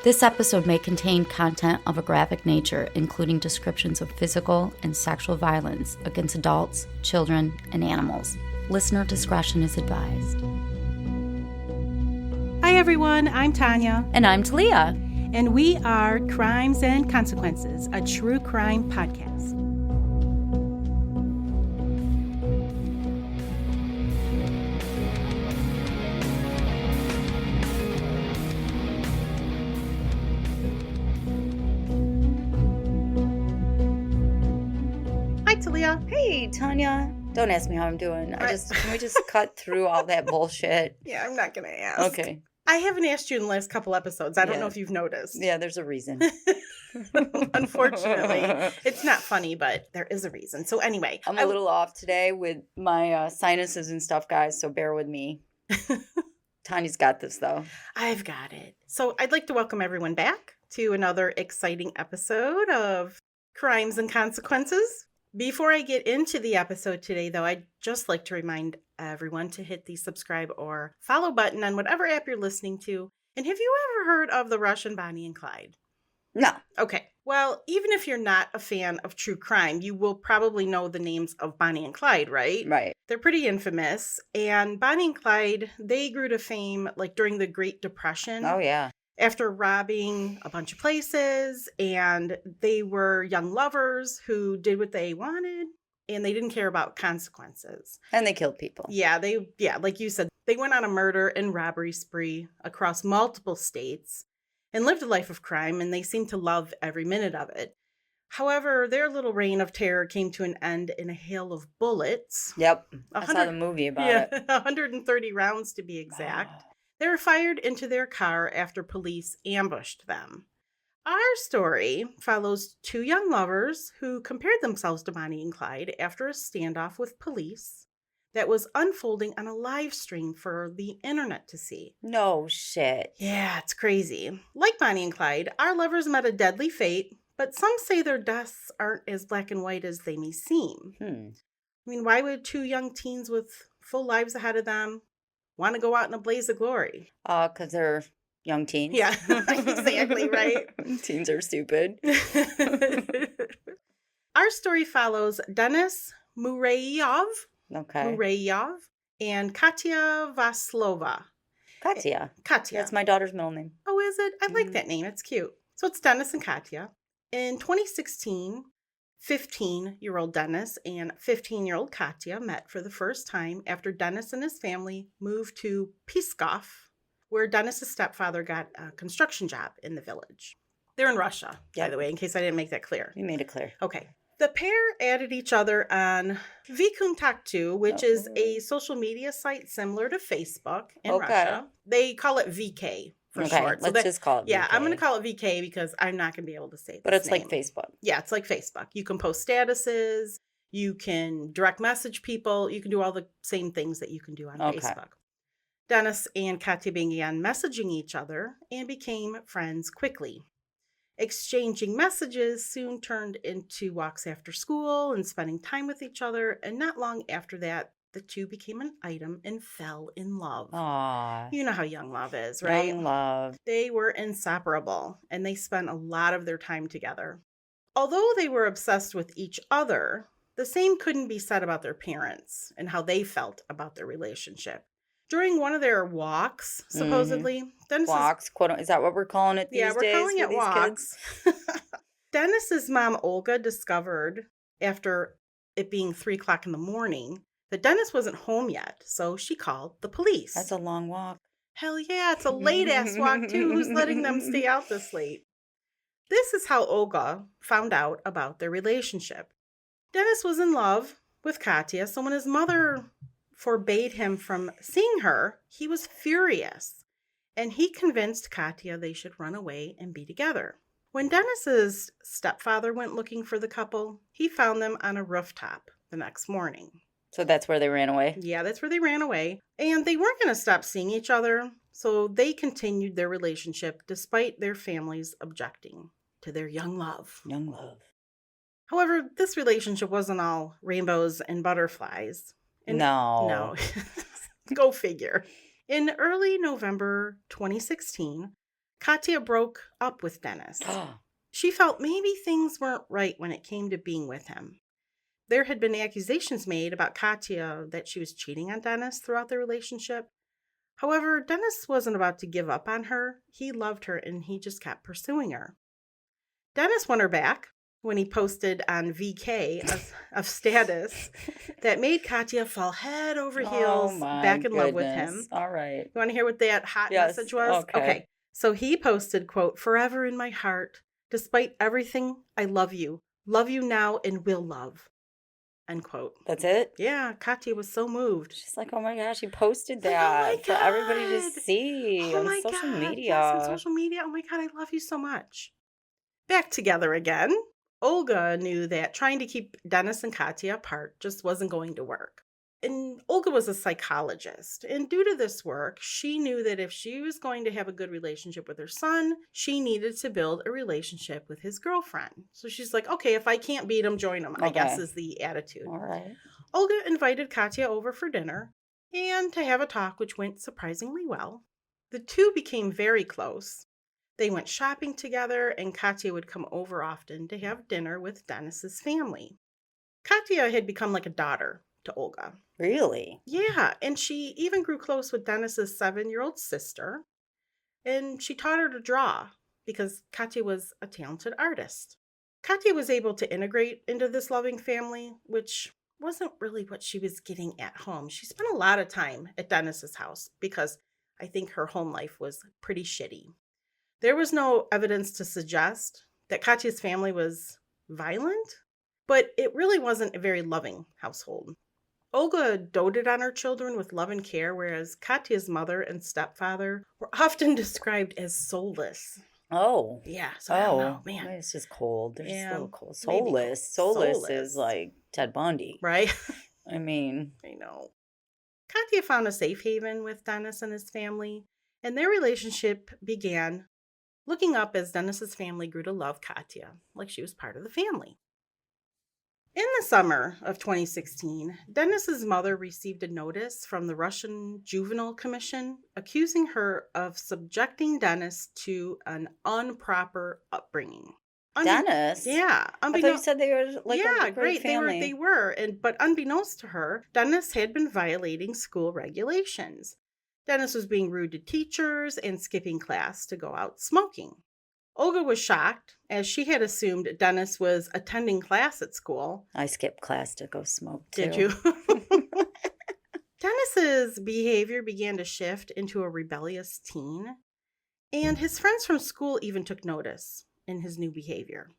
This episode may contain content of a graphic nature, including descriptions of physical and sexual violence against adults, children, and animals. Listener discretion is advised. Hi everyone, I'm Tanya. And I'm Talia. And we are Crimes and Consequences, a true crime podcast. Talia. Hey, Tanya. Don't ask me how I'm doing. Can we just cut through all that bullshit? Yeah, I'm not going to ask. Okay. I haven't asked you in the last couple episodes. I don't know if you've noticed. Yeah, there's a reason. Unfortunately. It's not funny, but there is a reason. So anyway. I'm a little off today with my sinuses and stuff, guys, so bear with me. Tanya's got this, though. I've got it. So I'd like to welcome everyone back to another exciting episode of Crimes and Consequences. Before I get into the episode today, though, I'd just like to remind everyone to hit the subscribe or follow button on whatever app you're listening to. And have you ever heard of the Russian Bonnie and Clyde? No. Okay. Well, even if you're not a fan of true crime, you will probably know the names of Bonnie and Clyde, right? Right. They're pretty infamous. And Bonnie and Clyde, they grew to fame like during the Great Depression. Oh, yeah. After robbing a bunch of places, and they were young lovers who did what they wanted, and they didn't care about consequences. And they killed people. Yeah, like you said, they went on a murder and robbery spree across multiple states and lived a life of crime, and they seemed to love every minute of it. However, their little reign of terror came to an end in a hail of bullets. Yep, I saw the movie about it. 130 rounds to be exact. They were fired into their car after police ambushed them. Our story follows two young lovers who compared themselves to Bonnie and Clyde after a standoff with police that was unfolding on a live stream for the internet to see. No shit. Yeah, it's crazy. Like Bonnie and Clyde, our lovers met a deadly fate, but some say their deaths aren't as black and white as they may seem. I mean, why would two young teens with full lives ahead of them want to go out in a blaze of glory? Because they're young teens. Yeah, exactly, right? Teens are stupid. Our story follows Denis Muravyov. Okay. Muravyov and Katya Vlasova. Katya. Katya. That's my daughter's middle name. Oh, is it? I like that name. It's cute. So it's Denis and Katya. In 2016, 15-year-old Denis and 15-year-old Katya met for the first time after Denis and his family moved to Pskov, where Denis' stepfather got a construction job in the village. They're in Russia, by the way, in case I didn't make that clear. You made it clear. Okay. The pair added each other on VKontaktu, which is a social media site similar to Facebook in Russia. They call it VK. For short. Let's just call it VK. Yeah, I'm going to call it VK because I'm not going to be able to say this But it's name. like Facebook. Yeah, it's like Facebook. You can post statuses. You can direct message people. You can do all the same things that you can do on Facebook. Denis and Katya began messaging each other and became friends quickly. Exchanging messages soon turned into walks after school and spending time with each other. And not long after that, the two became an item and fell in love. Aww. You know how young love is, right? Young love. They were inseparable, and they spent a lot of their time together. Although they were obsessed with each other, the same couldn't be said about their parents and how they felt about their relationship. During one of their walks, supposedly, Denis walks, is that what we're calling it these days? Yeah, we're calling it walks. Denis's mom, Olga, discovered after it being 3 o'clock in the morning that Denis wasn't home yet, so she called the police. That's a long walk. Hell yeah, it's a late-ass walk, too. Who's letting them stay out this late? This is how Olga found out about their relationship. Denis was in love with Katya, so when his mother forbade him from seeing her, he was furious, and he convinced Katya they should run away and be together. When Denis's stepfather went looking for the couple, he found them on a rooftop the next morning. So that's where they ran away? Yeah, that's where they ran away. And they weren't going to stop seeing each other, so they continued their relationship despite their families objecting to their young love. Young love. However, this relationship wasn't all rainbows and butterflies. No. Go figure. In early November 2016, Katya broke up with Denis. She felt maybe things weren't right when it came to being with him. There had been accusations made about Katya that she was cheating on Denis throughout the relationship. However, Denis wasn't about to give up on her. He loved her and he just kept pursuing her. Denis won her back when he posted on VK a status that made Katya fall head over heels back in love with him. All right. You want to hear what that hot message was? Okay. So he posted, quote, "Forever in my heart, despite everything, I love you. Love you now and will love." End quote. That's it? Yeah, Katya was so moved. She's like, oh my gosh, he posted that for everybody to see on social media. Yes, on social media. Oh my God, I love you so much. Back together again. Olga knew that trying to keep Denis and Katya apart just wasn't going to work. And Olga was a psychologist. And due to this work, she knew that if she was going to have a good relationship with her son, she needed to build a relationship with his girlfriend. So she's like, okay, if I can't beat him, join him, I guess is the attitude. All right. Olga invited Katya over for dinner and to have a talk, which went surprisingly well. The two became very close. They went shopping together, and Katya would come over often to have dinner with Denis's family. Katya had become like a daughter to Olga. Really? Yeah, and she even grew close with Denis's 7-year-old sister, and she taught her to draw because Katya was a talented artist. Katya was able to integrate into this loving family, which wasn't really what she was getting at home. She spent a lot of time at Denis's house because I think her home life was pretty shitty. There was no evidence to suggest that Katya's family was violent, but it really wasn't a very loving household. Olga doted on her children with love and care, whereas Katya's mother and stepfather were often described as soulless. Oh. Yeah. So I don't know, man. It's just cold. They're just a little cold. Soulless. Soulless is like Ted Bundy. Right? I mean. I know. Katya found a safe haven with Denis and his family, and their relationship began looking up as Denis's family grew to love Katya like she was part of the family. In the summer of 2016, Denis's mother received a notice from the Russian Juvenile Commission accusing her of subjecting Denis to an improper upbringing. Denis? Yeah. I thought you said they were like a great family. They were. But unbeknownst to her, Denis had been violating school regulations. Denis was being rude to teachers and skipping class to go out smoking. Olga was shocked, as she had assumed Denis was attending class at school. I skipped class to go smoke, too. Did you? Denis's behavior began to shift into a rebellious teen, and his friends from school even took notice in his new behavior.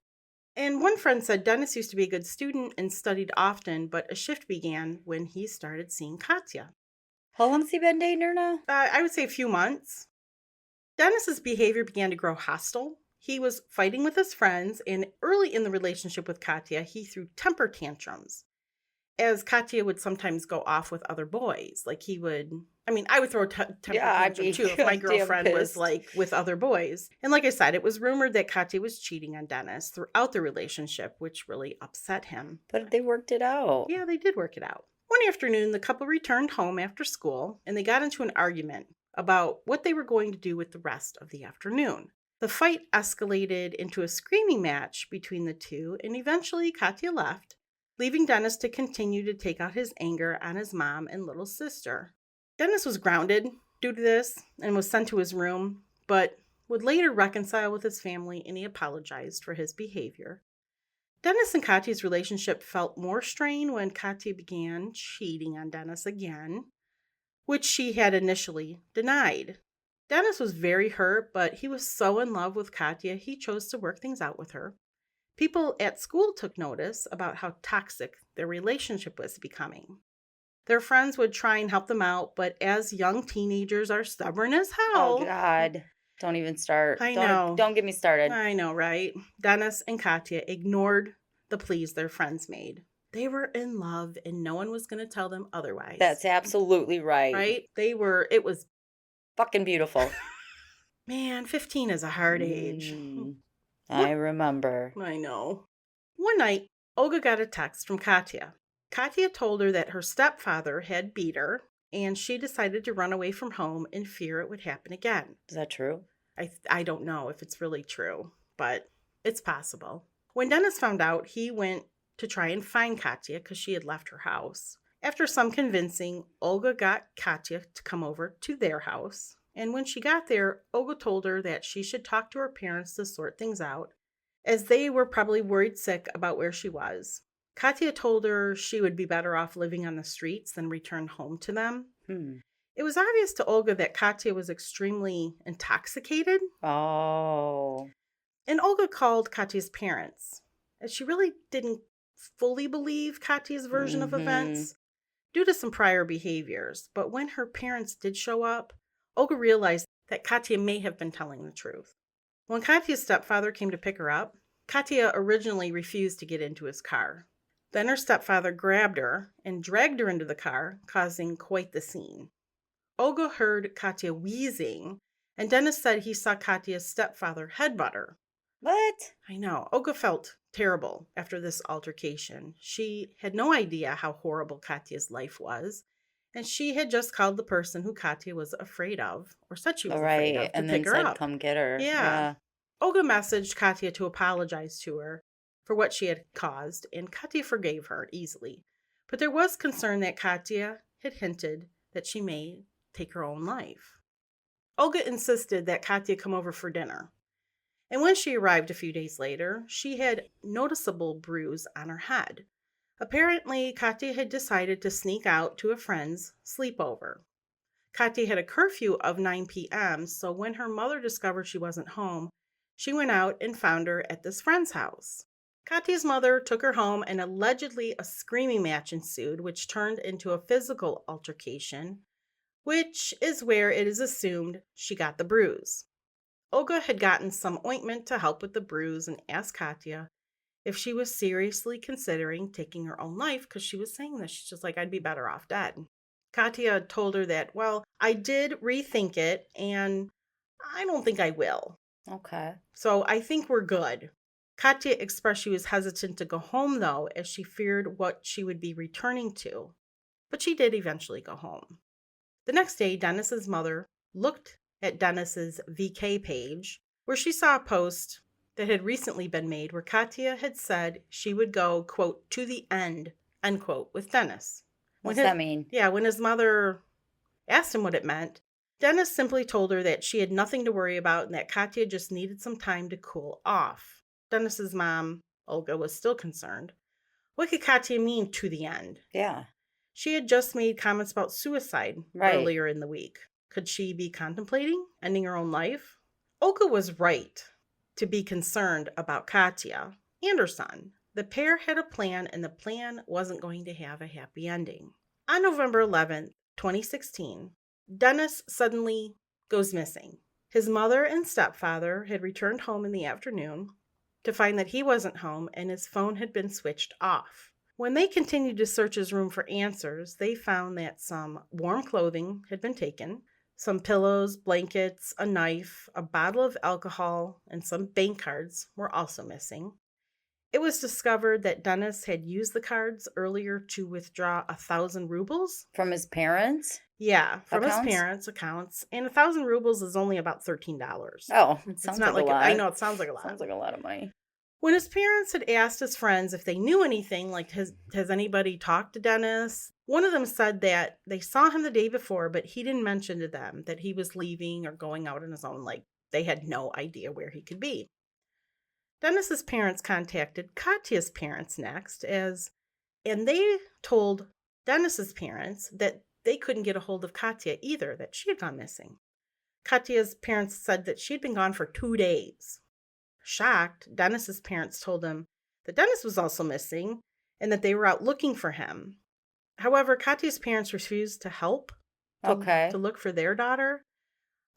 And one friend said Denis used to be a good student and studied often, but a shift began when he started seeing Katya. How long has he been dating her now? I would say a few months. Denis's behavior began to grow hostile. He was fighting with his friends, and early in the relationship with Katya, he threw temper tantrums, as Katya would sometimes go off with other boys. Like I would throw temper tantrum too if my girlfriend was like with other boys. And like I said, it was rumored that Katya was cheating on Denis throughout the relationship, which really upset him. But they worked it out. Yeah, they did work it out. One afternoon, the couple returned home after school, and they got into an argument about what they were going to do with the rest of the afternoon. The fight escalated into a screaming match between the two, and eventually Katya left, leaving Denis to continue to take out his anger on his mom and little sister. Denis was grounded due to this and was sent to his room, but would later reconcile with his family, and he apologized for his behavior. Denis and Katya's relationship felt more strained when Katya began cheating on Denis again, which she had initially denied. Denis was very hurt, but he was so in love with Katya, he chose to work things out with her. People at school took notice about how toxic their relationship was becoming. Their friends would try and help them out, but as young teenagers are stubborn as hell. Oh, God. Don't even start. I know. Don't get me started. I know, right? Denis and Katya ignored the pleas their friends made. They were in love, and no one was going to tell them otherwise. That's absolutely right. Right? It was fucking beautiful. Man, 15 is a hard age. I remember. I know. One night, Olga got a text from Katya. Katya told her that her stepfather had beat her, and she decided to run away from home in fear it would happen again. Is that true? I don't know if it's really true, but it's possible. When Denis found out, he went to try and find Katya because she had left her house. After some convincing, Olga got Katya to come over to their house. And when she got there, Olga told her that she should talk to her parents to sort things out, as they were probably worried sick about where she was. Katya told her she would be better off living on the streets than return home to them. It was obvious to Olga that Katya was extremely intoxicated. Oh. And Olga called Katya's parents, as she really didn't fully believe Katya's version of events due to some prior behaviors. But when her parents did show up, Olga realized that Katya may have been telling the truth. When Katya's stepfather came to pick her up, Katya originally refused to get into his car. Then her stepfather grabbed her and dragged her into the car, causing quite the scene. Olga heard Katya wheezing, and Denis said he saw Katya's stepfather headbutt her. What? I know. Olga felt terrible after this altercation. She had no idea how horrible Katya's life was, and she had just called the person who Katya was afraid of, or said she was afraid of, to and pick then her said, up. "Come get her." Yeah. Olga messaged Katya to apologize to her for what she had caused, and Katya forgave her easily. But there was concern that Katya had hinted that she may take her own life. Olga insisted that Katya come over for dinner. And when she arrived a few days later, she had a noticeable bruise on her head. Apparently, Katya had decided to sneak out to a friend's sleepover. Katya had a curfew of 9 p.m., so when her mother discovered she wasn't home, she went out and found her at this friend's house. Katya's mother took her home, and allegedly a screaming match ensued, which turned into a physical altercation, which is where it is assumed she got the bruise. Olga had gotten some ointment to help with the bruise and asked Katya if she was seriously considering taking her own life, because she was saying this. She's just like, I'd be better off dead. Katya told her that, well, I did rethink it, and I don't think I will. Okay. So I think we're good. Katya expressed she was hesitant to go home, though, as she feared what she would be returning to. But she did eventually go home. The next day, Denis's mother looked at Denis's VK page, where she saw a post that had recently been made where Katya had said she would go, quote, to the end, unquote, with Denis. What's that mean? Yeah, when his mother asked him what it meant, Denis simply told her that she had nothing to worry about and that Katya just needed some time to cool off. Denis's mom, Olga, was still concerned. What could Katya mean, to the end? Yeah. She had just made comments about suicide earlier in the week. Could she be contemplating ending her own life? Olga was right to be concerned about Katya and her son. The pair had a plan, and the plan wasn't going to have a happy ending. On November 11th, 2016, Denis suddenly goes missing. His mother and stepfather had returned home in the afternoon to find that he wasn't home and his phone had been switched off. When they continued to search his room for answers, they found that some warm clothing had been taken, some pillows, blankets, a knife, a bottle of alcohol, and some bank cards were also missing. It was discovered that Denis had used the cards earlier to withdraw 1,000 rubles. From his parents? Yeah, from accounts? His parents' accounts. And 1,000 rubles is only about $13. Oh, it sounds not like a lot. I know, it sounds like a lot. Sounds like a lot of money. When his parents had asked his friends if they knew anything, like has anybody talked to Denis, one of them said that they saw him the day before, but he didn't mention to them that he was leaving or going out on his own. Like, they had no idea where he could be. Denis's parents contacted Katya's parents next, and they told Denis's parents that they couldn't get a hold of Katya either, that she had gone missing. Katya's parents said that she'd been gone for 2 days. Shocked, Denis's parents told him that Denis was also missing and that they were out looking for him. However, Katya's parents refused to help to look for their daughter.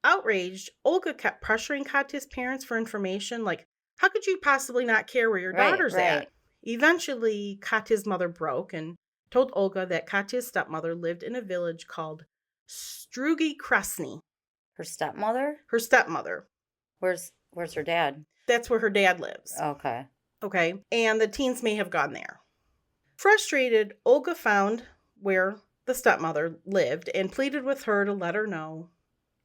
Outraged, Olga kept pressuring Katya's parents for information, like, how could you possibly not care where your daughter's at? Eventually, Katya's mother broke and told Olga that Katya's stepmother lived in a village called Strugi Kresny. Her stepmother? Her stepmother. Where's her dad? That's where her dad lives. Okay. And the teens may have gone there. Frustrated, Olga found where the stepmother lived and pleaded with her to let her know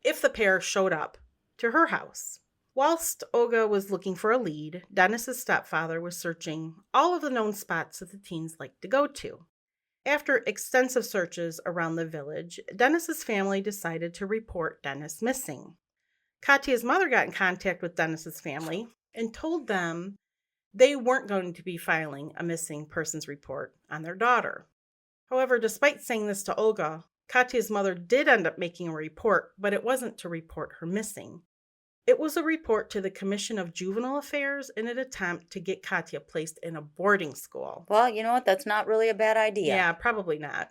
if the pair showed up to her house. Whilst Olga was looking for a lead, Denis's stepfather was searching all of the known spots that the teens liked to go to. After extensive searches around the village, Denis's family decided to report Denis missing. Katya's mother got in contact with Denis's family and told them they weren't going to be filing a missing persons report on their daughter. However, despite saying this to Olga, Katya's mother did end up making a report, but it wasn't to report her missing. It was a report to the Commission of Juvenile Affairs in an attempt to get Katya placed in a boarding school. Well, you know what? That's not really a bad idea. Yeah, probably not.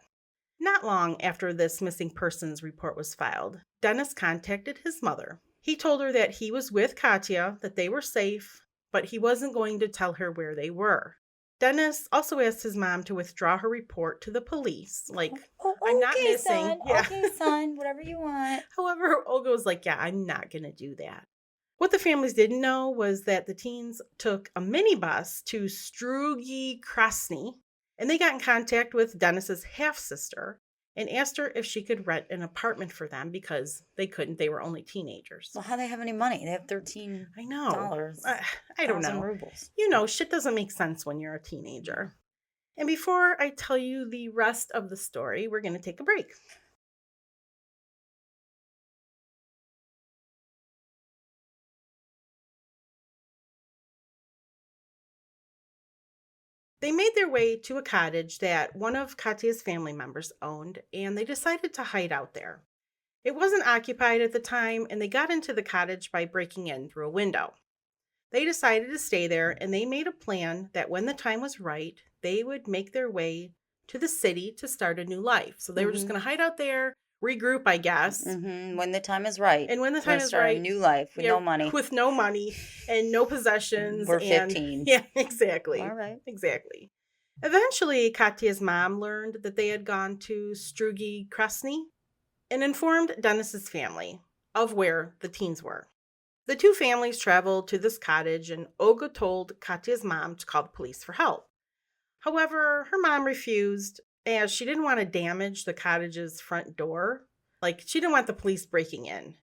Not long after this missing persons report was filed, Denis contacted his mother. He told her that he was with Katya, that they were safe, but he wasn't going to tell her where they were. Denis also asked his mom to withdraw her report to the police. Like, I'm not missing. Son. Yeah. Okay, son, whatever you want. However, Olga was like, yeah, I'm not going to do that. What the families didn't know was that the teens took a minibus to Strugi Krasny, and they got in contact with Denis's half-sister and asked her if she could rent an apartment for them because they couldn't. They were only teenagers. Well, how do they have any money? They have $13. I know. I don't know. Rubles. You know, shit doesn't make sense when you're a teenager. And before I tell you the rest of the story, we're going to take a break. They made their way to a cottage that one of Katya's family members owned, and they decided to hide out there. It wasn't occupied at the time, and they got into the cottage by breaking in through a window. They decided to stay there, and they made a plan that when the time was right, they would make their way to the city to start a new life. So they were just going to hide out there, regroup, I guess. When the time is right. And when the time is right. A new life with no money. With no money and no possessions. We're 15. Yeah, exactly. All right. Exactly. Eventually, Katya's mom learned that they had gone to Strugi Krasny and informed Denis's family of where the teens were. The two families traveled to this cottage, and Olga told Katya's mom to call the police for help. However, her mom refused, as she didn't want to damage the cottage's front door. Like, she didn't want the police breaking in,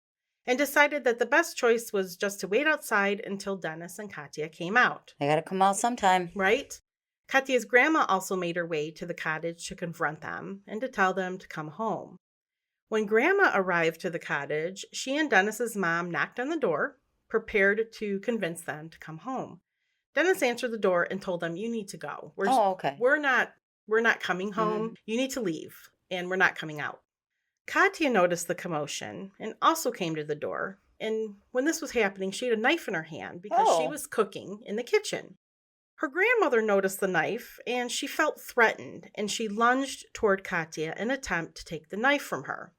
and decided that the best choice was just to wait outside until Denis and Katya came out. They gotta come out sometime. Right? Katya's grandma also made her way to the cottage to confront them and to tell them to come home. When Grandma arrived to the cottage, she and Denis's mom knocked on the door, prepared to convince them to come home. Denis answered the door and told them, "You need to go. Okay. We're not coming home. You need to leave, and we're not coming out." Katya noticed the commotion and also came to the door. And when this was happening, she had a knife in her hand because she was cooking in the kitchen. Her grandmother noticed the knife, and she felt threatened, and she lunged toward Katya in an attempt to take the knife from her.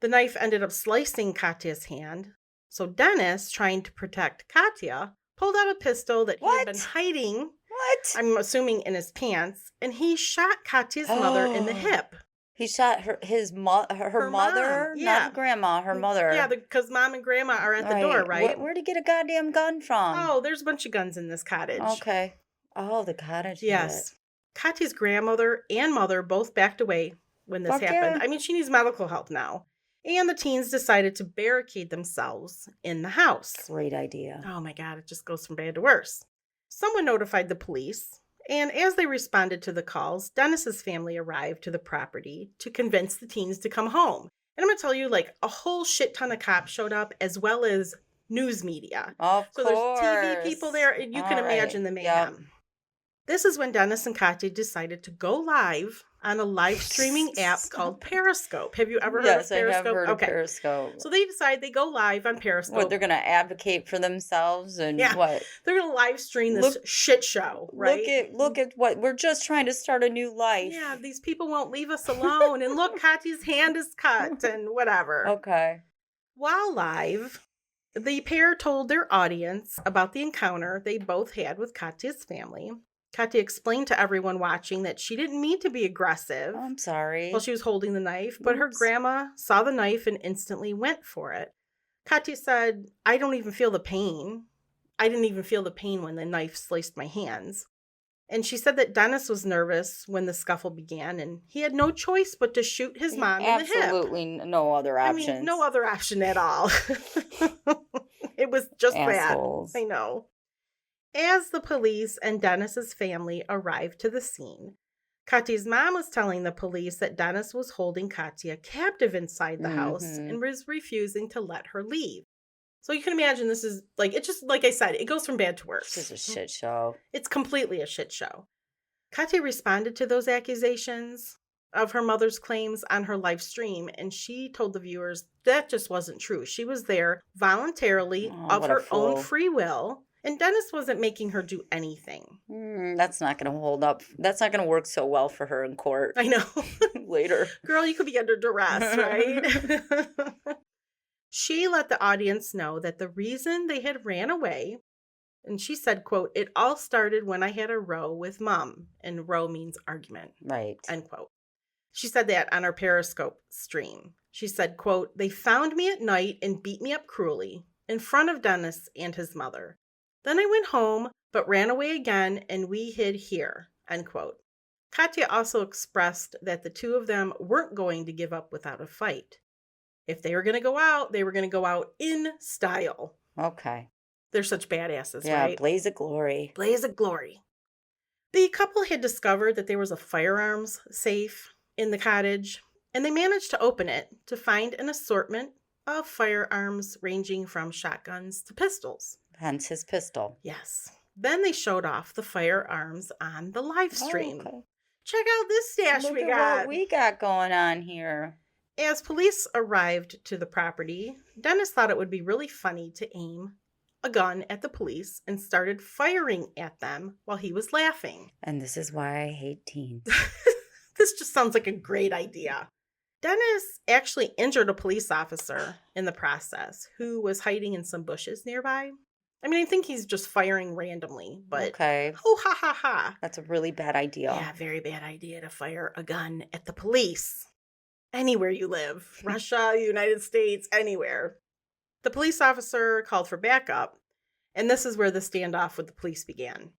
The knife ended up slicing Katya's hand, so Denis, trying to protect Katya, pulled out a pistol that he had been hiding, I'm assuming in his pants, and he shot Katya's mother in the hip. He shot her mother, mom, not grandma, her mother. Yeah, because mom and grandma are at the door, right? Where'd he get a goddamn gun from? Oh, there's a bunch of guns in this cottage. Okay. Oh, the cottage. Yes. Katya's grandmother and mother both backed away when this happened. Yeah. I mean, she needs medical help now. And the teens decided to barricade themselves in the house. Great idea. Oh my God, it just goes from bad to worse. Someone notified the police, and as they responded to the calls, Denis's family arrived to the property to convince the teens to come home. And I'm going to tell you, like, a whole shit ton of cops showed up, as well as news media. Of course. So there's TV people there, and you can imagine the mayhem. Yep. This is when Denis and Katya decided to go live on a live streaming app called Periscope. Have you ever heard of Periscope? Yes, I have heard of Periscope. So they decide they go live on Periscope. What, they're going to advocate for themselves and what? They're going to live stream this shit show, right? Look at what, we're just trying to start a new life. Yeah, these people won't leave us alone. And look, Katya's hand is cut and whatever. Okay. While live, the pair told their audience about the encounter they both had with Katya's family. Katya explained to everyone watching that she didn't mean to be aggressive. I'm sorry. While she was holding the knife, but her grandma saw the knife and instantly went for it. Katya said, "I don't even feel the pain. I didn't even feel the pain when the knife sliced my hands." And she said that Denis was nervous when the scuffle began, and he had no choice but to shoot his mom in the hip. Absolutely no other options. I mean, no other option at all. It was just Assholes. that. I know. As the police and Denis's family arrived to the scene, Katya's mom was telling the police that Denis was holding Katya captive inside the house and was refusing to let her leave. So you can imagine this is it's just like I said, it goes from bad to worse. This is a shit show. It's completely a shit show. Katya responded to those accusations of her mother's claims on her live stream, and she told the viewers that just wasn't true. She was there voluntarily of her own free will, and Denis wasn't making her do anything. That's not going to hold up. That's not going to work so well for her in court. I know. Later. Girl, you could be under duress, right? She let the audience know that the reason they had ran away, and she said, quote, "It all started when I had a row with Mom," and row means argument. Right. End quote. She said that on her Periscope stream. She said, quote, "They found me at night and beat me up cruelly in front of Denis and his mother. Then I went home, but ran away again, and we hid here," end quote. Katya also expressed that the two of them weren't going to give up without a fight. If they were going to go out, they were going to go out in style. Okay. They're such badasses, yeah, right? Blaze of glory. Blaze of glory. The couple had discovered that there was a firearms safe in the cottage, and they managed to open it to find an assortment of firearms ranging from shotguns to pistols. Hence his pistol. Yes. Then they showed off the firearms on the live stream. Okay. Check out this stash Look we at got. what we got going on here. As police arrived to the property, Denis thought it would be really funny to aim a gun at the police and started firing at them while he was laughing. And this is why I hate teens. This just sounds like a great idea. Denis actually injured a police officer in the process who was hiding in some bushes nearby. I mean, I think he's just firing randomly, but okay. Oh, ha, ha, ha. That's a really bad idea. Yeah, very bad idea to fire a gun at the police. Anywhere you live, Russia, United States, anywhere. The police officer called for backup, and this is where the standoff with the police began.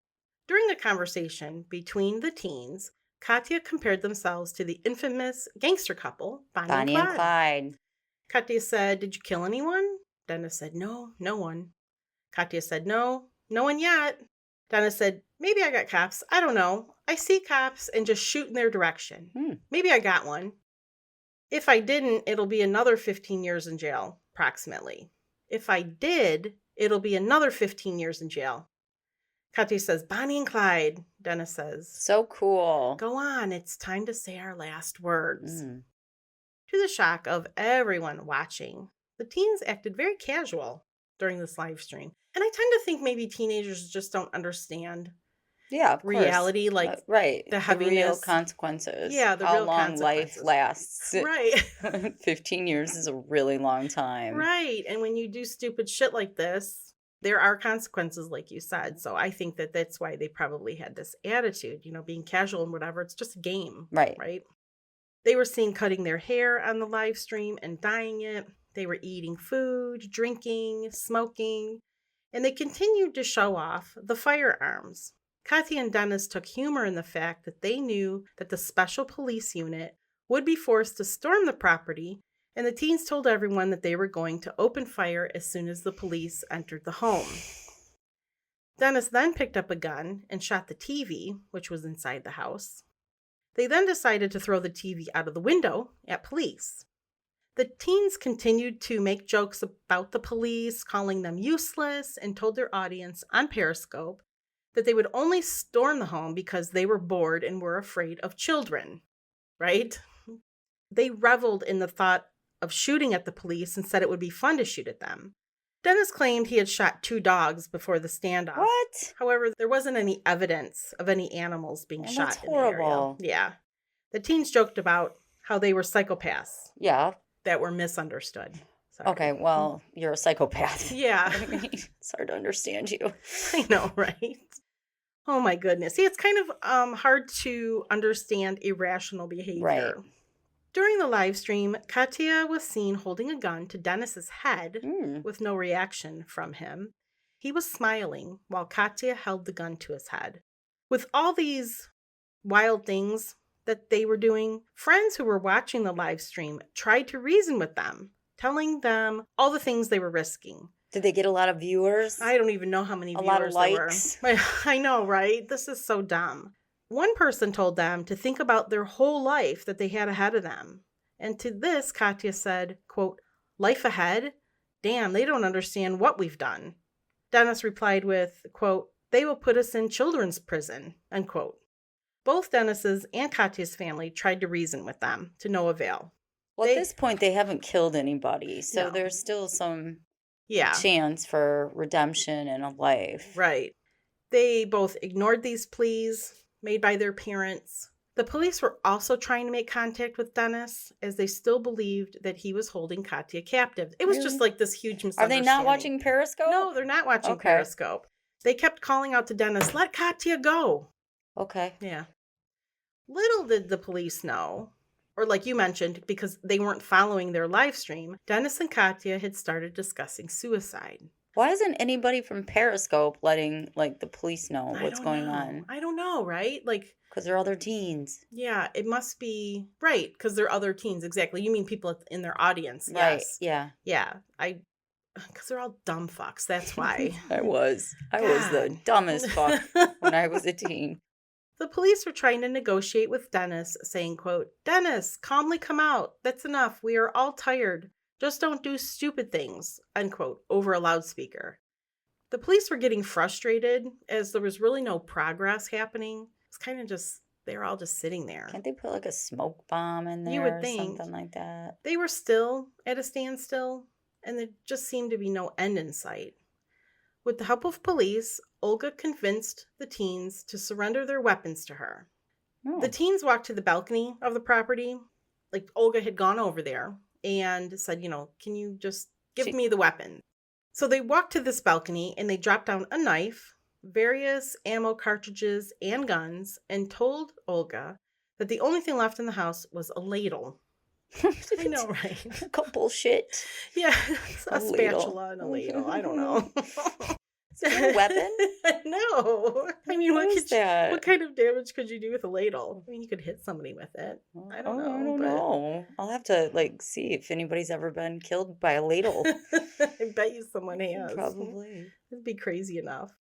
During a conversation between the teens, Katya compared themselves to the infamous gangster couple, Bonnie and Clyde. Katya said, "Did you kill anyone?" Denis said, "No, no one." Katya said, "No, no one yet." Denis said, "Maybe I got cops. I don't know. I see cops and just shoot in their direction. Maybe I got one. If I didn't, it'll be another 15 years in jail, approximately. If I did, it'll be another 15 years in jail." Katya says, "Bonnie and Clyde," Denis says. So cool. "Go on, it's time to say our last words." To the shock of everyone watching, the teens acted very casual during this live stream. And I tend to think maybe teenagers just don't understand reality, like right. the heaviness. The real consequences. Yeah, the How real long consequences. life lasts. Right. 15 years is a really long time. Right. And when you do stupid shit like this, there are consequences, like you said. So I think that that's why they probably had this attitude, being casual and whatever. It's just a game. Right. Right. They were seen cutting their hair on the live stream and dyeing it. They were eating food, drinking, smoking, and they continued to show off the firearms. Katya and Denis took humor in the fact that they knew that the special police unit would be forced to storm the property, and the teens told everyone that they were going to open fire as soon as the police entered the home. Denis then picked up a gun and shot the TV, which was inside the house. They then decided to throw the TV out of the window at police. The teens continued to make jokes about the police, calling them useless, and told their audience on Periscope that they would only storm the home because they were bored and were afraid of children, right? They reveled in the thought of shooting at the police and said it would be fun to shoot at them. Denis claimed he had shot 2 dogs before the standoff. What? However, there wasn't any evidence of any animals being shot That's in the area. horrible. Yeah. The teens joked about how they were psychopaths. Yeah. That were misunderstood. Sorry. Okay, well, you're a psychopath. Yeah. It's hard to understand you. I know, right? Oh my goodness. See, it's kind of hard to understand irrational behavior. Right. During the live stream, Katya was seen holding a gun to Denis's head with no reaction from him. He was smiling while Katya held the gun to his head. With all these wild things that they were doing, friends who were watching the live stream tried to reason with them, telling them all the things they were risking. Did they get a lot of viewers? I don't even know how many A viewers lot of likes? there were. I know, right? This is so dumb. One person told them to think about their whole life that they had ahead of them. And to this, Katya said, quote, "Life ahead? Damn, they don't understand what we've done." Denis replied with, quote, "They will put us in children's prison," unquote. Both Denis's and Katya's family tried to reason with them, to no avail. Well, at this point, they haven't killed anybody, so No. there's still some Yeah, chance for redemption in a life. right. They both ignored these pleas made by their parents. The police were also trying to make contact with Denis, as they still believed that he was holding Katya captive. It was Really? just like this huge Are misunderstanding. they not watching Periscope? No, they're not watching Okay. Periscope. They kept calling out to Denis, "Let Katya go." Okay. Yeah. Little did the police know, or like you mentioned, because they weren't following their live stream, Denis and Katya had started discussing suicide. Why isn't anybody from Periscope letting, the police know I what's don't going know. on? I don't know, right? Like, Because they're other teens. yeah, it must be right, because they're other teens. Exactly. You mean people in their audience. Right. Yes. Yeah. Yeah. Because they're all dumb fucks. That's why. I was the God. dumbest fuck when I was a teen. The police were trying to negotiate with Denis, saying, quote, "Denis, calmly come out. That's enough. We are all tired. Just don't do stupid things," unquote, over a loudspeaker. The police were getting frustrated as there was really no progress happening. It's kind of just, they were all just sitting there. Can't they put a smoke bomb in there You would or think. something like that? They were still at a standstill, and there just seemed to be no end in sight. With the help of police, Olga convinced the teens to surrender their weapons to her. Oh. The teens walked to the balcony of the property. Like, Olga had gone over there and said, "Can you just give me the weapon?" So they walked to this balcony and they dropped down a knife, various ammo cartridges, and guns, and told Olga that the only thing left in the house was a ladle. I know, right? A couple shit. Yeah, a ladle. spatula and a ladle. I don't know. Is that a weapon? No. I mean, What is that? what kind of damage could you do with a ladle? I mean, you could hit somebody with it. I don't know. I don't know. I'll have to see if anybody's ever been killed by a ladle. I bet you someone has. Probably. It'd be crazy enough.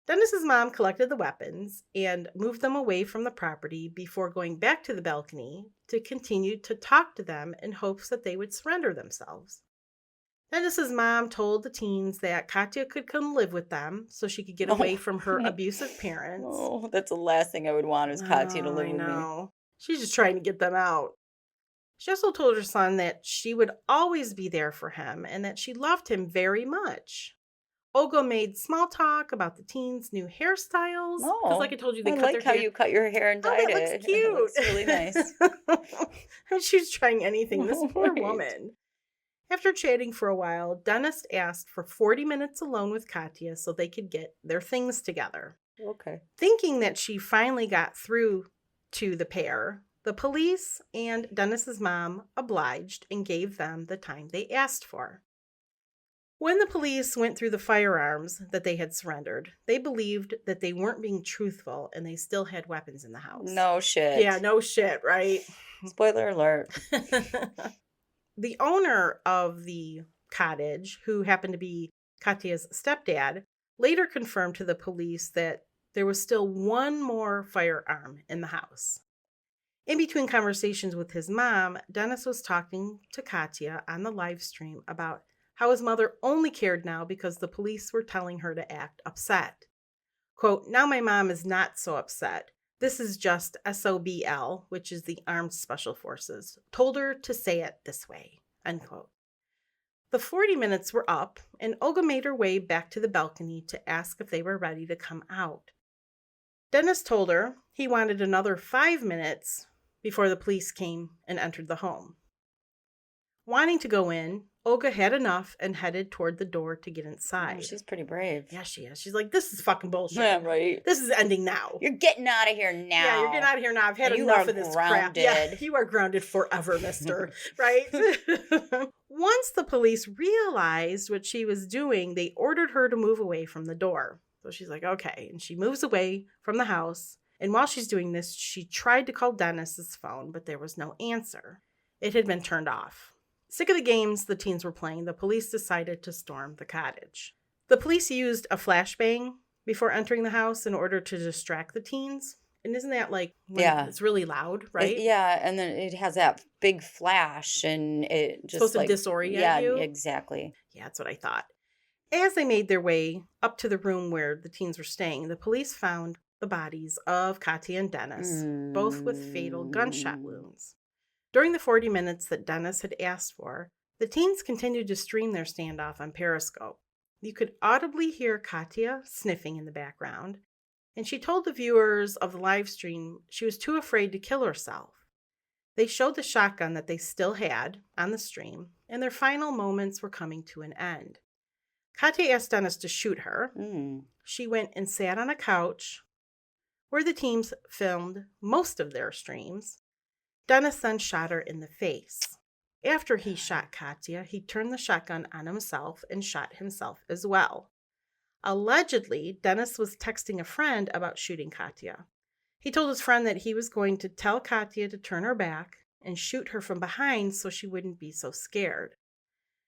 Denis's mom collected the weapons and moved them away from the property before going back to the balcony to continue to talk to them in hopes that they would surrender themselves. Denis's mom told the teens that Katya could come live with them so she could get away from her abusive parents. Oh, that's the last thing I would want is Katya to live with me. She's just trying to get them out. She also told her son that she would always be there for him and that she loved him very much. Olga made small talk about the teens' new hairstyles. Because like I told you, they cut their hair. I like how you cut your hair and dyed that it. looks cute. It looks really nice. And she was trying anything. This poor woman. After chatting for a while, Denis asked for 40 minutes alone with Katya so they could get their things together. Okay. Thinking that she finally got through to the pair, the police and Denis's mom obliged and gave them the time they asked for. When the police went through the firearms that they had surrendered, they believed that they weren't being truthful and they still had weapons in the house. No shit. Yeah, no shit, right? Spoiler alert. The owner of the cottage, who happened to be Katya's stepdad, later confirmed to the police that there was still one more firearm in the house. In between conversations with his mom, Denis was talking to Katya on the live stream about how his mother only cared now because the police were telling her to act upset. Quote, "Now my mom is not so upset. This is just SOBL, which is the Armed Special Forces, told her to say it this way," unquote. The 40 minutes were up, and Olga made her way back to the balcony to ask if they were ready to come out. Denis told her he wanted another 5 minutes before the police came and entered the home. Wanting to go in, Olga had enough and headed toward the door to get inside. Oh, she's pretty brave. Yeah, she is. She's like, "This is fucking bullshit. Yeah, right. This is ending now. You're getting out of here now. Yeah, you're getting out of here now. I've had And you enough are of this grounded. crap. Yeah, you are grounded forever, mister." Right? Once the police realized what she was doing, they ordered her to move away from the door. So she's like, okay. And she moves away from the house. And while she's doing this, she tried to call Dennis's phone, but there was no answer. It had been turned off. Sick of the games the teens were playing, the police decided to storm the cottage. The police used a flashbang before entering the house in order to distract the teens. And isn't that like when it's really loud, right? Yeah, and then it has that big flash and it just supposed to disorient you? Yeah, exactly. Yeah, that's what I thought. As they made their way up to the room where the teens were staying, the police found the bodies of Katya and Denis, both with fatal gunshot wounds. During the 40 minutes that Denis had asked for, the teens continued to stream their standoff on Periscope. You could audibly hear Katya sniffing in the background, and she told the viewers of the live stream she was too afraid to kill herself. They showed the shotgun that they still had on the stream, and their final moments were coming to an end. Katya asked Denis to shoot her. She went and sat on a couch where the teams filmed most of their streams. Denis then shot her in the face. After he shot Katya, he turned the shotgun on himself and shot himself as well. Allegedly, Denis was texting a friend about shooting Katya. He told his friend that he was going to tell Katya to turn her back and shoot her from behind so she wouldn't be so scared.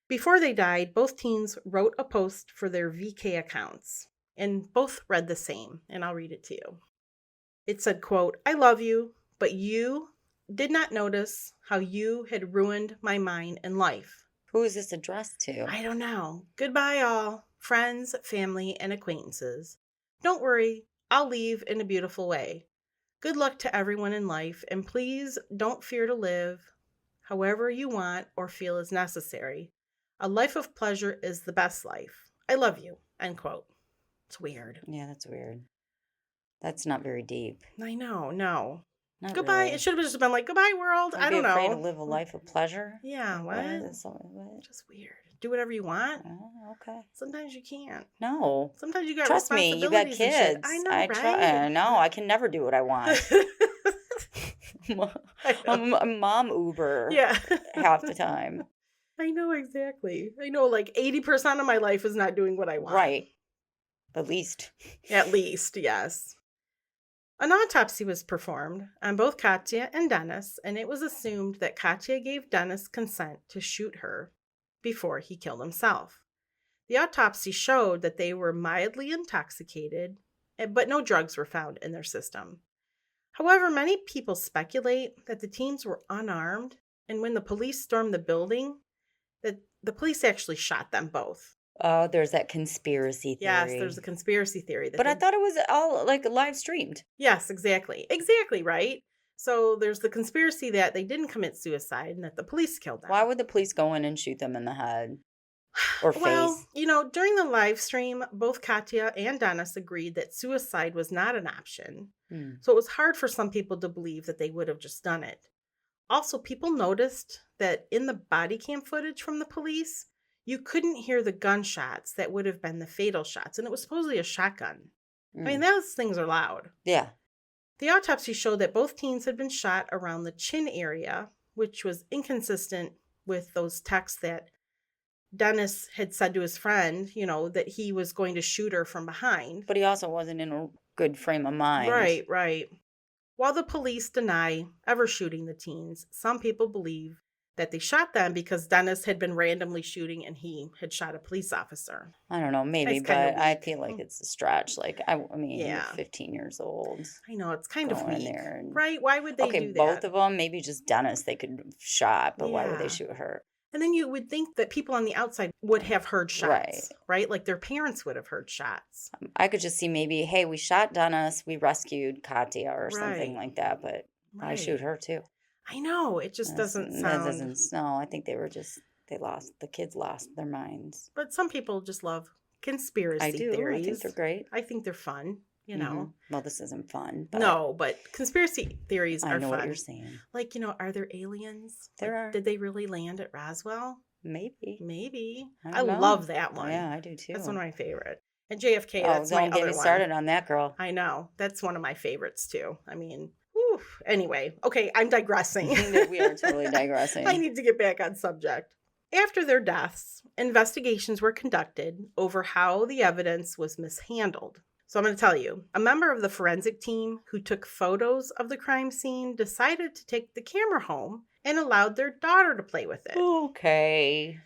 Before they died, both teens wrote a post for their VK accounts, and both read the same, and I'll read it to you. It said, quote, "I love you, but you did not notice how you had ruined my mind and life." Who is this addressed to? I don't know. Goodbye, all. Friends, family, and acquaintances. Don't worry, I'll leave in a beautiful way. Good luck to everyone in life, and please don't fear to live however you want or feel is necessary. A life of pleasure is the best life. I love you. End quote. It's weird. Yeah, that's weird. That's not very deep. I know, no. Not goodbye. really. It should have just been like, goodbye, world. I don't know. Afraid to live a life of pleasure? Yeah, what? What? Just weird. Do whatever you want. Oh, okay. Sometimes you can't. No. Sometimes you got Trust me, you got responsibilities and shit. kids. I know, right? I can never do what I want. I'm a mom Uber half the time. I know, exactly. I know, like 80% of my life is not doing what I want. Right. At least. At least, yes. An autopsy was performed on both Katya and Denis, and it was assumed that Katya gave Denis consent to shoot her before he killed himself. The autopsy showed that they were mildly intoxicated, but no drugs were found in their system. However, many people speculate that the teens were unarmed, and when the police stormed the building, that the police actually shot them both. Oh, there's that conspiracy theory. Yes, there's a conspiracy theory. But I thought it was all like live streamed. Yes, exactly. Exactly, right? So there's the conspiracy that they didn't commit suicide and that the police killed them. Why would the police go in and shoot them in the head or face? Well, during the live stream, both Katya and Denis agreed that suicide was not an option. So it was hard for some people to believe that they would have just done it. Also, people noticed that in the body cam footage from the police, you couldn't hear the gunshots that would have been the fatal shots. And it was supposedly a shotgun. I mean, those things are loud. Yeah. The autopsy showed that both teens had been shot around the chin area, which was inconsistent with those texts that Denis had said to his friend, that he was going to shoot her from behind. But he also wasn't in a good frame of mind. Right. While the police deny ever shooting the teens, some people believe that they shot them because Denis had been randomly shooting and he had shot a police officer. I don't know, maybe, but I feel like it's a stretch. Like, I mean, you're 15 years old. I know, it's kind of weak. There and, right? Why would they do that? Both of them, maybe just Denis they could have shot, but why would they shoot her? And then you would think that people on the outside would have heard shots, right? Like their parents would have heard shots. I could just see maybe, hey, we shot Denis, we rescued Katya or something like that, but I shoot her too. I know. It just doesn't sound... No, I think the kids lost their minds. But some people just love conspiracy theories. I think they're great. I think they're fun, Well, this isn't fun. But no, but conspiracy theories are fun. I know what you're saying. Like, are there aliens? There are. Did they really land at Roswell? Maybe. I love that one. Yeah, I do too. That's one of my favorite. And JFK, that's my other one. Don't get me started on that, girl. I know. That's one of my favorites too. I mean... Anyway, okay, I'm digressing. We are totally digressing. I need to get back on subject. After their deaths, investigations were conducted over how the evidence was mishandled So I'm going to tell you, a member of the forensic team who took photos of the crime scene decided to take the camera home and allowed their daughter to play with it. Okay.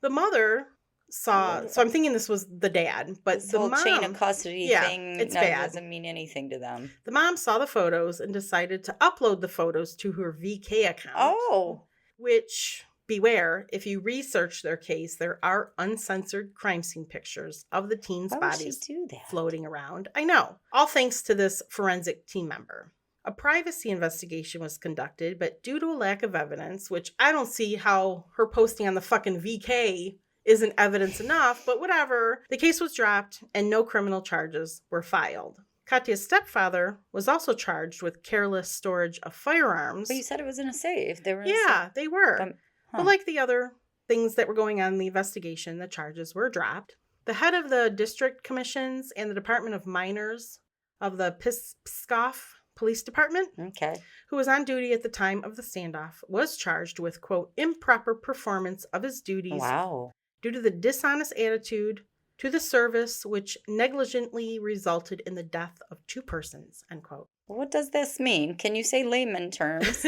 The mother saw, so I'm thinking this was the dad, but This the whole mom, chain of custody thing it's bad. doesn't mean anything to them. The mom saw the photos and decided to upload the photos to her VK account. Oh. Which, beware, if you research their case, there are uncensored crime scene pictures of the teens' Why would she bodies do that? floating around. I know. All thanks to this forensic team member. A privacy investigation was conducted, but due to a lack of evidence, which I don't see how her posting on the fucking VK isn't evidence enough, but whatever, the case was dropped and no criminal charges were filed. Katya's stepfather was also charged with careless storage of firearms. But you said it was in a safe. They were in a Yeah, safe. they were. But like the other things that were going on in the investigation, the charges were dropped. The head of the district commissions and the Department of Minors of the Pskov Police Department, who was on duty at the time of the standoff, was charged with, quote, improper performance of his duties due to the dishonest attitude to the service, which negligently resulted in the death of 2 persons, end quote. What does this mean? Can you say layman terms?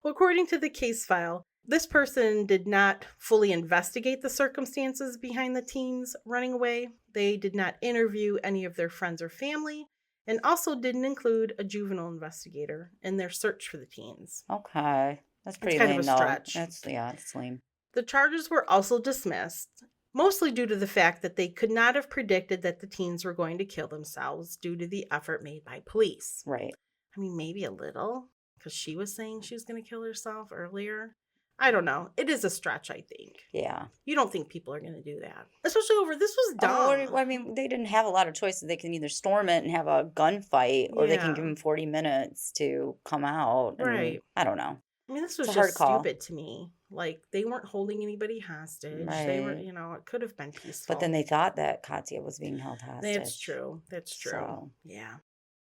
Well, according to the case file, this person did not fully investigate the circumstances behind the teens running away. They did not interview any of their friends or family, and also didn't include a juvenile investigator in their search for the teens. Okay. That's pretty kind lame, of a stretch. That's lame. The charges were also dismissed, mostly due to the fact that they could not have predicted that the teens were going to kill themselves due to the effort made by police. Right. I mean, maybe a little, because she was saying she was going to kill herself earlier. I don't know. It is a stretch, I think. Yeah. You don't think people are going to do that. Especially over, this was dumb. I mean, they didn't have a lot of choices. They can either storm it and have a gunfight, or they can give them 40 minutes to come out. Right. I don't know. I mean, this was just stupid to me. Like, they weren't holding anybody hostage. Right. They were, it could have been peaceful. But then they thought that Katya was being held hostage. That's true. So. Yeah.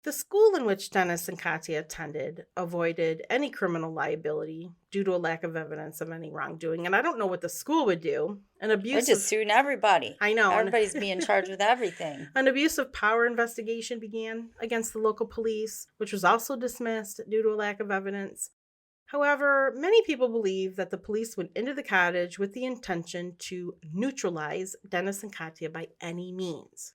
The school in which Denis and Katya attended avoided any criminal liability due to a lack of evidence of any wrongdoing. And I don't know what the school would do. They're just suing everybody. I know. Everybody's being charged with everything. An abuse of power investigation began against the local police, which was also dismissed due to a lack of evidence. However, many people believe that the police went into the cottage with the intention to neutralize Denis and Katya by any means.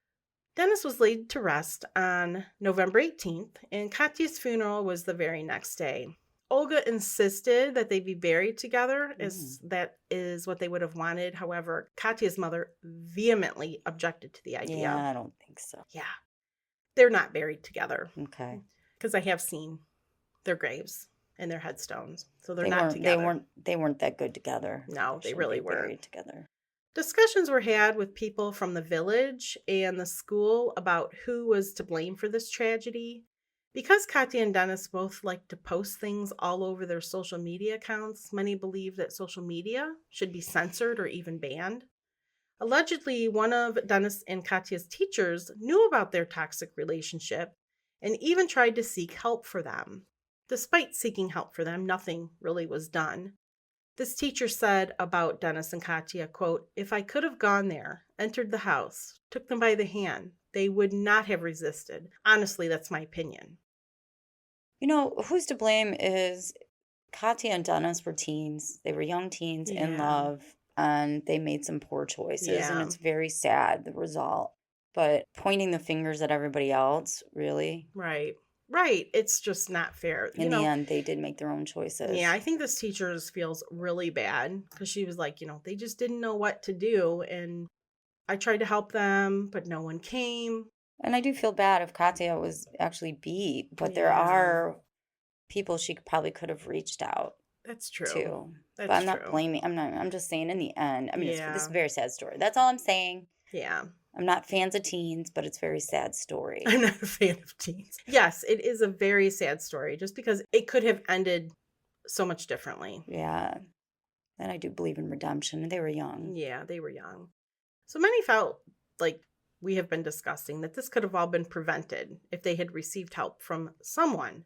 Denis was laid to rest on November 18th, and Katya's funeral was the very next day. Olga insisted that they be buried together, as that is what they would have wanted. However, Katya's mother vehemently objected to the idea. Yeah, I don't think so. Yeah. They're not buried together. Okay. Because I have seen their graves and their headstones. So they're not together. They weren't that good together. No, they really weren't. Buried together. Discussions were had with people from the village and the school about who was to blame for this tragedy. Because Katya and Denis both like to post things all over their social media accounts, many believe that social media should be censored or even banned. Allegedly, one of Denis and Katya's teachers knew about their toxic relationship and even tried to seek help for them. Despite seeking help for them, nothing really was done. This teacher said about Denis and Katya, quote, if I could have gone there, entered the house, took them by the hand, they would not have resisted. Honestly, that's my opinion. Who's to blame is Katya and Denis were teens. They were young teens in love, and they made some poor choices, and it's very sad, the result. But pointing the fingers at everybody else, really? Right. It's just not fair. In the end, they did make their own choices. Yeah, I think this teacher feels really bad because she was like, they just didn't know what to do. And I tried to help them, but no one came. And I do feel bad if Katya was actually beat, but there are people she probably could have reached out. That's true. To. That's but I'm not blaming. I'm just saying in the end. I mean, this is a very sad story. That's all I'm saying. Yeah. I'm not fans of teens, but it's a very sad story. I'm not a fan of teens. Yes, it is a very sad story just because it could have ended so much differently. Yeah. And I do believe in redemption. They were young. Yeah, they were young. So many felt like we have been discussing that this could have all been prevented if they had received help from someone.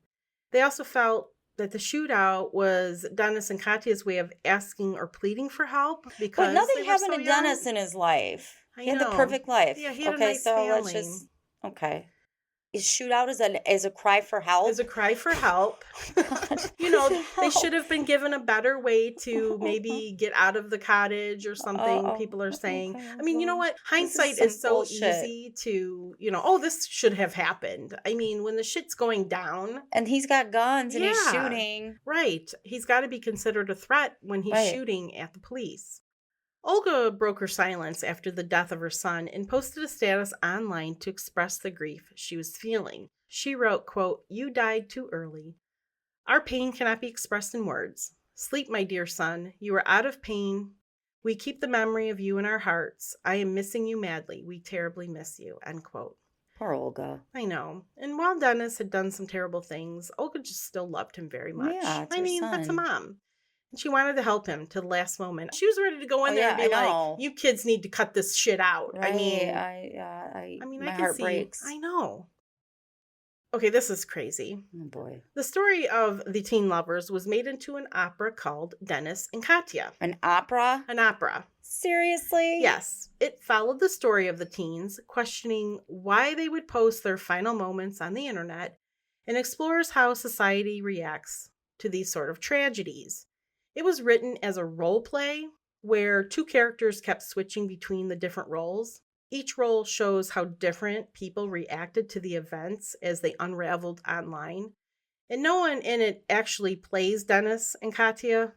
They also felt that the shootout was Denis and Katya's way of asking or pleading for help because nothing happened to Denis in his life. He had the perfect life. Yeah, he had a nice family. Okay. Is shootout as a cry for help? As a cry for help. God, You know, help. they should have been given a better way to maybe get out of the cottage or something, people are saying. Okay, I mean, you know well, what? this Hindsight some is so bullshit. easy to, oh, this should have happened. I mean, when the shit's going down. And he's got guns and he's Yeah. shooting. Right. He's got to be considered a threat when he's Right. shooting at the police. Olga broke her silence after the death of her son and posted a status online to express the grief she was feeling. She wrote, quote, "You died too early. Our pain cannot be expressed in words. Sleep, my dear son. You are out of pain. We keep the memory of you in our hearts. I am missing you madly. We terribly miss you," end quote. Poor Olga. I know. And while Denis had done some terrible things, Olga just still loved him very much. Yeah, it's I her mean, that's a son. mom. And she wanted to help him to the last moment. She was ready to go in there and be I know. like, "You kids need to cut this shit out." Right. I mean, My I can heart see. breaks. I know. Okay, this is crazy. Oh boy. The story of the teen lovers was made into an opera called Denis and Katya. An opera? An opera. Seriously? Yes. It followed the story of the teens, questioning why they would post their final moments on the internet, and explores how society reacts to these sort of tragedies. It was written as a role play where two characters kept switching between the different roles. Each role shows how different people reacted to the events as they unraveled online. And no one in it actually plays Denis and Katya,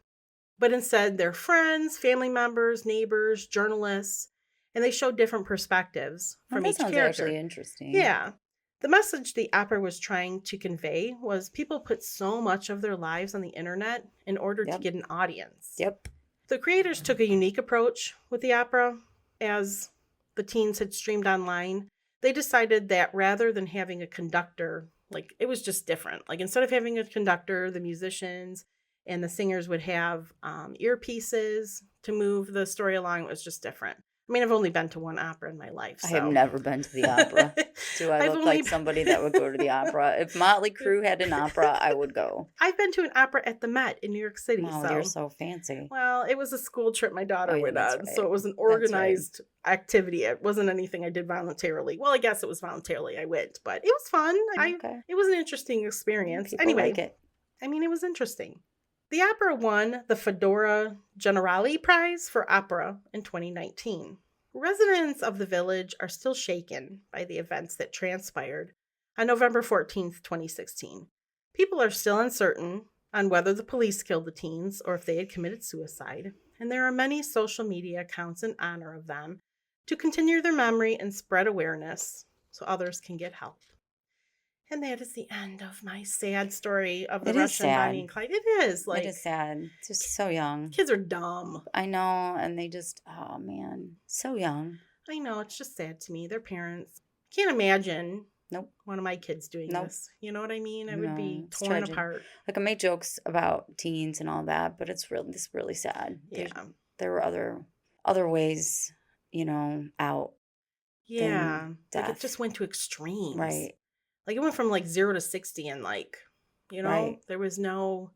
but instead they're friends, family members, neighbors, journalists, and they show different perspectives from each sounds character. Actually interesting. Yeah. The message the opera was trying to convey was people put so much of their lives on the internet in order to get an audience. Yep. The creators took a unique approach with the opera. As the teens had streamed online, they decided that rather than having a conductor, like it was just different. Like instead of having a conductor, the musicians and the singers would have earpieces to move the story along. It was just different. I mean, I've only been to one opera in my life. So. I have never been to the opera. Do I look like somebody that would go to the opera? If Motley Crue had an opera, I would go. I've been to an opera at the Met in New York City. Oh, you're so fancy. Well, it was a school trip my daughter went on, right. so it was an organized activity. It wasn't anything I did voluntarily. Well, I guess it was voluntarily I went, but it was fun. It was an interesting experience. People anyway, like it. I mean, it was interesting. The opera won the Fedora Generali Prize for Opera in 2019. Residents of the village are still shaken by the events that transpired on November 14th, 2016. People are still uncertain on whether the police killed the teens or if they had committed suicide, and there are many social media accounts in honor of them to continue their memory and spread awareness so others can get help. And that is the end of my sad story of the Russian Bonnie and Clyde. It is. It is sad. Just so young. Kids are dumb. I know. And they just, oh man, so young. I know. It's just sad to me. Their parents. Can't imagine one of my kids doing this. You know what I mean? I would be torn apart. Like I make jokes about teens and all that, but it's really sad. Yeah. There were other ways, out. Yeah. Like it just went to extremes. Right. Like it went from 0 to 60 and there was no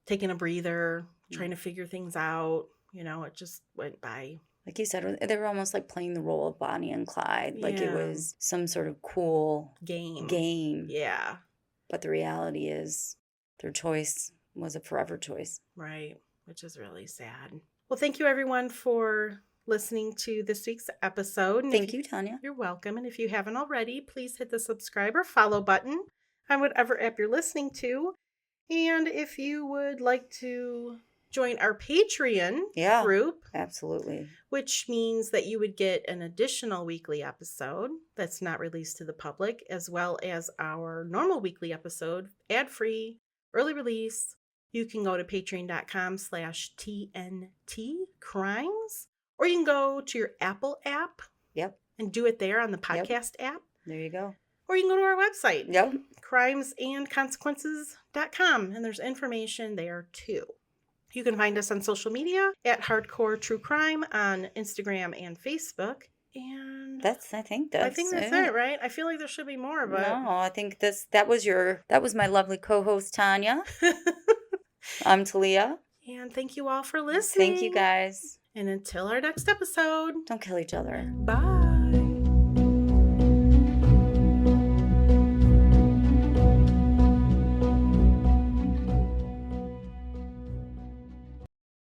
taking a breather, trying to figure things out. It just went by. Like you said, they were almost like playing the role of Bonnie and Clyde. Like it was some sort of cool game. Yeah. But the reality is their choice was a forever choice. Right. Which is really sad. Well, thank you everyone for listening to this week's episode. And Thank you, Tanya. You're welcome. And if you haven't already, please hit the subscribe or follow button on whatever app you're listening to. And if you would like to join our Patreon group. Absolutely. Which means that you would get an additional weekly episode that's not released to the public, as well as our normal weekly episode, ad-free, early release. You can go to patreon.com/TNTcrimes. Or you can go to your Apple app and do it there on the podcast app. There you go. Or you can go to our website, Yep. crimesandconsequences.com, and there's information there too. You can find us on social media at Hardcore True Crime on Instagram and Facebook. And I think that's it, right? I feel like there should be more, but no, I think that was my lovely co-host Tanya. I'm Talia. And thank you all for listening. Thank you guys. And until our next episode, don't kill each other. Bye.